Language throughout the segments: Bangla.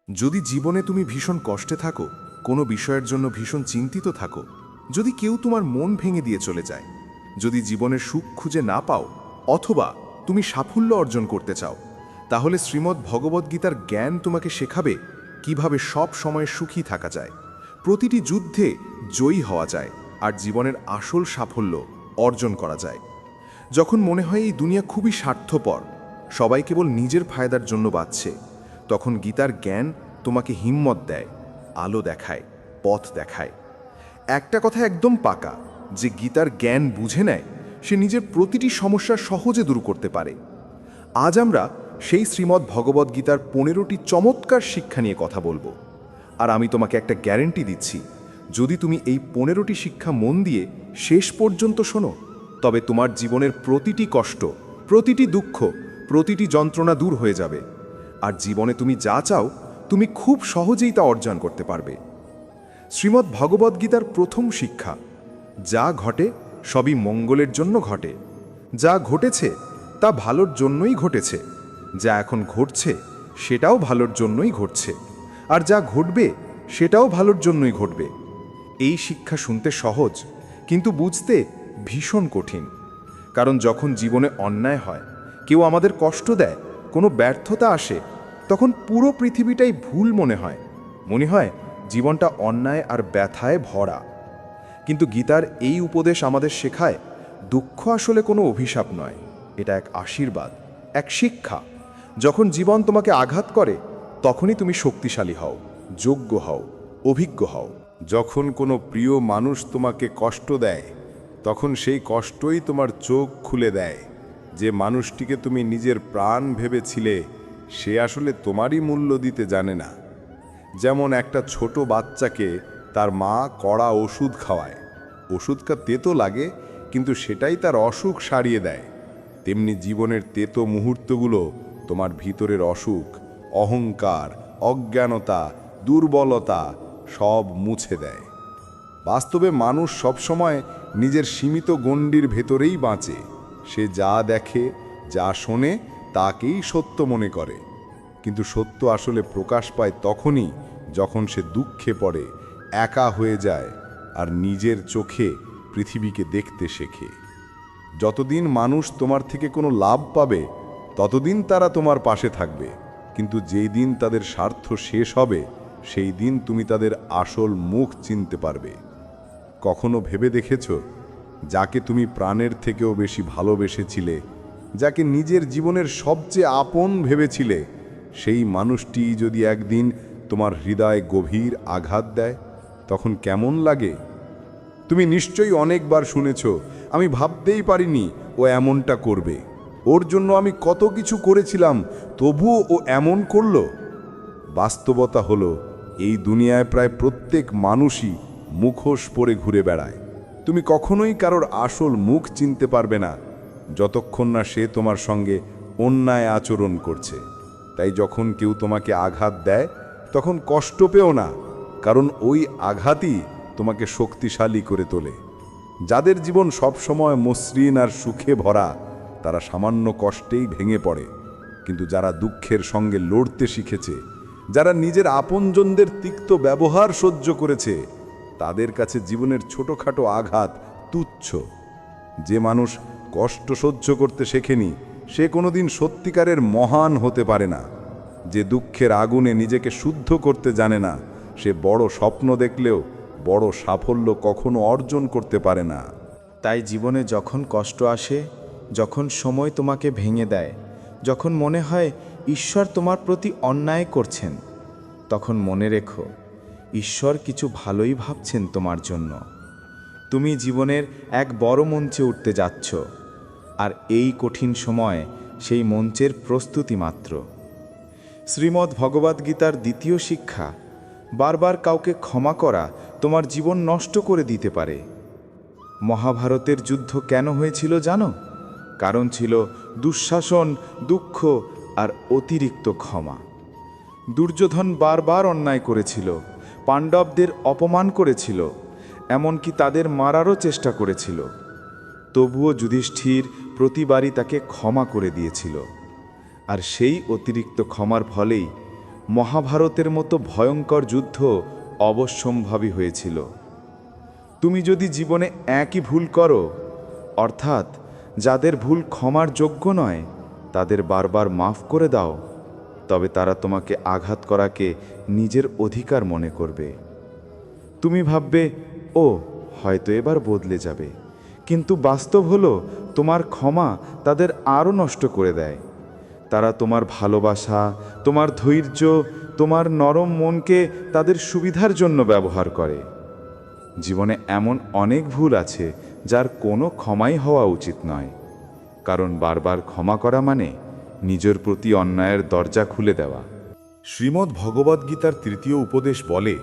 যদি জীবনে তুমি ভীষণ কষ্টে থাকো, কোনো বিষয়ের জন্য ভীষণ চিন্তিত থাকো, যদি কেউ তোমার মন ভেঙে দিয়ে চলে যায়, যদি জীবনের সুখ খুঁজে না পাও, অথবা তুমি সাফল্য অর্জন করতে চাও, তাহলে শ্রীমদ্ ভগবদ্গীতার জ্ঞান তোমাকে শেখাবে কিভাবে সব সময় সুখী থাকা যায়, প্রতিটি যুদ্ধে জয়ী হওয়া যায়, আর জীবনের আসল সাফল্য অর্জন করা যায়। যখন মনে হয় এই দুনিয়া খুবই স্বার্থপর, সবাই কেবল নিজের ফায়দার জন্য বাঁচছে, তখন গীতার জ্ঞান তোমাকে হিম্মত দেয়, আলো দেখায়, পথ দেখায়। একটা কথা একদম পাকা, যে গীতার জ্ঞান বুঝে নেয় সে নিজের প্রতিটি সমস্যা সহজে দূর করতে পারে। আজ আমরা সেই শ্রীমদ্ ভগবদ্গীতার 15টি চমৎকার শিক্ষা নিয়ে কথা বলবো। আর আমি তোমাকে একটা গ্যারেন্টি দিচ্ছি, যদি তুমি এই 15টি শিক্ষা মন দিয়ে শেষ পর্যন্ত শোনো, তবে তোমার জীবনের প্রতিটি কষ্ট, প্রতিটি দুঃখ, প্রতিটি যন্ত্রণা দূর হয়ে যাবে। আর জীবনে তুমি যা চাও, তুমি খুব সহজেই তা অর্জন করতে পারবে। শ্রীমদ্ ভগবদ্গীতার প্রথম শিক্ষা, যা ঘটে সবই মঙ্গলের জন্য ঘটে। যা ঘটেছে তা ভালোর জন্যই ঘটেছে, যা এখন ঘটছে সেটাও ভালোর জন্যই ঘটছে, আর যা ঘটবে সেটাও ভালোর জন্যই ঘটবে। এই শিক্ষা শুনতে সহজ, কিন্তু বুঝতে ভীষণ কঠিন। কারণ যখন জীবনে অন্যায় হয়, কেউ আমাদের কষ্ট দেয়, কোনো ব্যর্থতা আসে, তখন পুরো পৃথিবীটাই ভুল মনে হয়। মনে হয় জীবনটা অন্যায় আর ব্যথায় ভরা। কিন্তু গীতার এই উপদেশ আমাদের শেখায়, দুঃখ আসলে কোনো অভিশাপ নয়, এটা এক আশীর্বাদ, এক শিক্ষা। যখন জীবন তোমাকে আঘাত করে, তখনই তুমি শক্তিশালী হও, যোগ্য হও, অভিজ্ঞ হও। যখন কোনো প্রিয় মানুষ তোমাকে কষ্ট দেয়, তখন সেই কষ্টই তোমার চোখ খুলে দেয়। যে মানুষটিকে তুমি নিজের প্রাণ ভেবেছিলে, সে আসলে তোমারই মূল্য দিতে জানে না। যেমন একটা ছোট বাচ্চাকে তার মা কড়া ওষুধ খাওয়ায়, ওষুধটা তেতো লাগে, কিন্তু সেটাই তার অসুখ সারিয়ে দেয়। তেমনি জীবনের তেতো মুহূর্তগুলো তোমার ভিতরের অসুখ, অহংকার, অজ্ঞানতা, দুর্বলতা সব মুছে দেয়। বাস্তবে মানুষ সবসময় নিজের সীমিত গণ্ডির ভেতরেই বাঁচে। সে যা দেখে, যা শোনে, তাকেই সত্য মনে করে। কিন্তু সত্য আসলে প্রকাশ পায় তখনই যখন সে দুঃখে পড়ে, একা হয়ে যায়, আর নিজের চোখে পৃথিবীকে দেখতে শেখে। যতদিন মানুষ তোমার থেকে কোনো লাভ পাবে, ততদিন তারা তোমার পাশে থাকবে। কিন্তু যেই দিন তাদের স্বার্থ শেষ হবে, সেই দিন তুমি তাদের আসল মুখ চিনতে পারবে। কখনো ভেবে দেখেছ, যাকে তুমি প্রাণের থেকেও বেশি ভালোবেসেছিলে, যাকে নিজের জীবনের সবচেয়ে আপন ভেবেছিলে, সেই মানুষটি যদি একদিন তোমার হৃদয়ে গভীর আঘাত দেয়, তখন কেমন লাগে? তুমি নিশ্চয়ই অনেকবার শুনেছ, আমি ভাবতেই পারিনি ও এমনটা করবে, ওর জন্য আমি কত কিছু করেছিলাম, তবুও ও এমন করলো। বাস্তবতা হলো, এই দুনিয়ায় প্রায় প্রত্যেক মানুষই মুখোশ পরে ঘুরে বেড়ায়। তুমি কখনোই কারোর আসল মুখ চিনতে পারবে না, যতক্ষণ না সে তোমার সঙ্গে অন্যায় আচরণ করছে। তাই যখন কেউ তোমাকে আঘাত দেয়, তখন কষ্ট পেও না, কারণ ওই আঘাতই তোমাকে শক্তিশালী করে তোলে। যাদের জীবন সবসময় মসৃণ আর সুখে ভরা, তারা সামান্য কষ্টেই ভেঙে পড়ে। কিন্তু যারা দুঃখের সঙ্গে লড়তে শিখেছে, যারা নিজের আপনজনদের তিক্ত ব্যবহার সহ্য করেছে, তাদের কাছে জীবনের ছোটখাটো আঘাত তুচ্ছ। যে মানুষ কষ্ট সহ্য করতে শেখেনি, সে কোনোদিন সত্যিকারের মহান হতে পারে না। যে দুঃখের আগুনে নিজেকে শুদ্ধ করতে জানে না, সে বড় স্বপ্ন দেখলেও বড় সাফল্য কখনো অর্জন করতে পারে না। তাই জীবনে যখন কষ্ট আসে, যখন সময় তোমাকে ভেঙে দেয়, যখন মনে হয় ঈশ্বর তোমার প্রতি অন্যায় করছেন, তখন মনে রেখো, ঈশ্বর কিছু ভালোই ভাবছেন তোমার জন্য। তুমি জীবনের এক বড় মঞ্চে উঠতে যাচ্ছ, আর এই কঠিন সময় সেই মঞ্চের প্রস্তুতি মাত্র। শ্রীমদ্ ভগবদ্গীতার দ্বিতীয় শিক্ষা, বারবার কাউকে ক্ষমা করা তোমার জীবন নষ্ট করে দিতে পারে। মহাভারতের যুদ্ধ কেন হয়েছিল জানো? কারণ ছিল দুঃশাসন, দুঃখ আর অতিরিক্ত ক্ষমা। দুর্যোধন বারবার অন্যায় করেছিল, পাণ্ডবদের অপমান করেছিল, এমনকি তাদের মারারও চেষ্টা করেছিল। তবুও যুধিষ্ঠির প্রতিবারই তাকে ক্ষমা করে দিয়েছিল। আর সেই অতিরিক্ত ক্ষমার ফলেই মহাভারতের মতো ভয়ঙ্কর যুদ্ধ অবশ্যম্ভাবী হয়েছিল। তুমি যদি জীবনে একই ভুল করো, অর্থাৎ যাদের ভুল ক্ষমার যোগ্য নয় তাদের বারবার মাফ করে দাও, তবে তারা তোমাকে আঘাত করাকে নিজের অধিকার মনে করবে। তুমি ভাববে, ও হয়তো এবার বদলে যাবে, কিন্তু বাস্তব হলো তোমার ক্ষমা তাদের আরও নষ্ট করে দেয়। তারা তোমার ভালোবাসা, তোমার ধৈর্য, তোমার নরম মনকে তাদের সুবিধার জন্য ব্যবহার করে। জীবনে এমন অনেক ভুল আছে যার কোনো ক্ষমাই হওয়া উচিত নয়, কারণ বারবার ক্ষমা করা মানে নিজের প্রতি অন্যায়ের দরজা খুলে দেওয়া। শ্রীমদ্ ভগবদ্গীতার ৩য় উপদেশ বলে,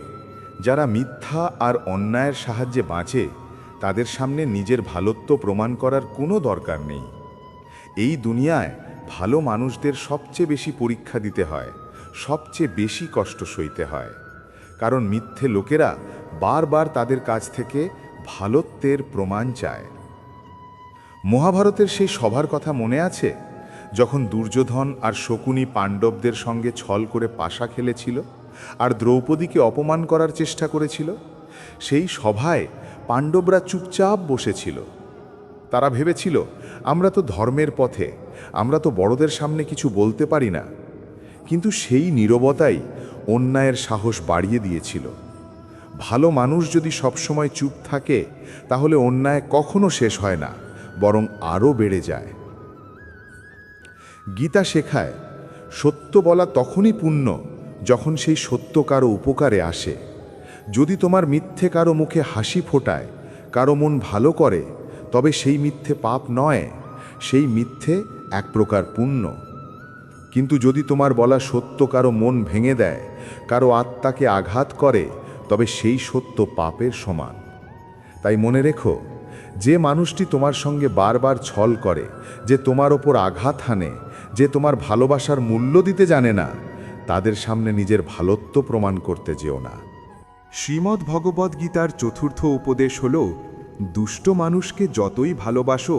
যারা মিথ্যা আর অন্যায়ের সাহায্যে বাঁচে তাদের সামনে নিজের ভালোত্ব প্রমাণ করার কোনো দরকার নেই। এই দুনিয়ায় ভালো মানুষদের সবচেয়ে বেশি পরীক্ষা দিতে হয়, সবচেয়ে বেশি কষ্ট সইতে হয়, কারণ মিথ্যে লোকেরা বারবার তাদের কাছ থেকে ভালোত্বের প্রমাণ চায়। মহাভারতের সেই সভার কথা মনে আছে, যখন দুর্যোধন আর শকুনি পাণ্ডবদের সঙ্গে ছল করে পাশা খেলেছিল আর দ্রৌপদীকে অপমান করার চেষ্টা করেছিল? সেই সভায় পাণ্ডবরা চুপচাপ বসেছিল। তারা ভেবেছিল, আমরা তো ধর্মের পথে, আমরা তো বড়দের সামনে কিছু বলতে পারি না। কিন্তু সেই নীরবতাই অন্যায়ের সাহস বাড়িয়ে দিয়েছিল। ভালো মানুষ যদি সবসময় চুপ থাকে তাহলে অন্যায় কখনো শেষ হয় না, বরং আরও বেড়ে যায়। গীতা শেখায়, সত্য বলা তখনই পুণ্য যখন সেই সত্য কারো উপকারে আসে। যদি তোমার মিথ্যে কারো মুখে হাসি ফোটায়, কারো মন ভালো করে, তবে সেই মিথ্যে পাপ নয়, সেই মিথ্যে এক প্রকার পুণ্য। কিন্তু যদি তোমার বলা সত্য কারো মন ভেঙে দেয়, কারো আত্মাকে আঘাত করে, তবে সেই সত্য পাপের সমান। তাই মনে রেখো, যে মানুষটি তোমার সঙ্গে বারবার ছল করে, যে তোমার ওপর আঘাত হানে, যে তোমার ভালোবাসার মূল্য দিতে জানে না, তাদের সামনে নিজের ভালোত্ব প্রমাণ করতে যেও না। শ্রীমদ্ ভগবদ্গীতার ৪র্থ উপদেশ হল, দুষ্ট মানুষকে যতই ভালোবাসো,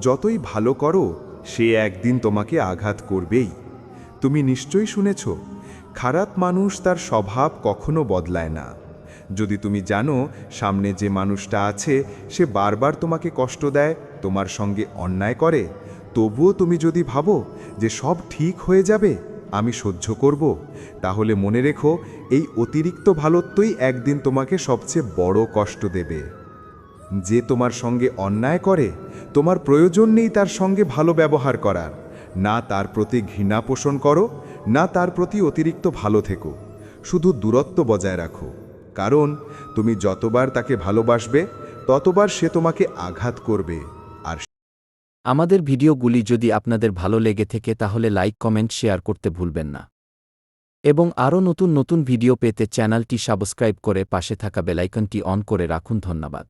যতই ভালো করো, সে একদিন তোমাকে আঘাত করবেই। তুমি নিশ্চয়ই শুনেছ, খারাপ মানুষ তার স্বভাব কখনো বদলায় না। যদি তুমি জানো সামনে যে মানুষটা আছে সে বারবার তোমাকে কষ্ট দেয়, তোমার সঙ্গে অন্যায় করে, তবুও তুমি যদি ভাবো যে সব ঠিক হয়ে যাবে, আমি সহ্য করব, তাহলে মনে রেখো, এই অতিরিক্ত ভালোত্বই একদিন তোমাকে সবচেয়ে বড় কষ্ট দেবে। যে তোমার সঙ্গে অন্যায় করে, তোমার প্রয়োজন নেই তার সঙ্গে ভালো ব্যবহার করার। না তার প্রতি ঘৃণা পোষণ করো, না তার প্রতি অতিরিক্ত ভালো থেকো। শুধু দূরত্ব বজায় রাখো, কারণ তুমি যতবার তাকে ভালোবাসবে ততবার সে তোমাকে আঘাত করবে। আর আমাদের ভিডিওগুলি যদি আপনাদের ভালো লেগে থাকে তাহলে লাইক, কমেন্ট, শেয়ার করতে ভুলবেন না। এবং আরও নতুন নতুন ভিডিও পেতে চ্যানেলটি সাবস্ক্রাইব করে পাশে থাকা বেলাইকনটি অন করে রাখুন। ধন্যবাদ।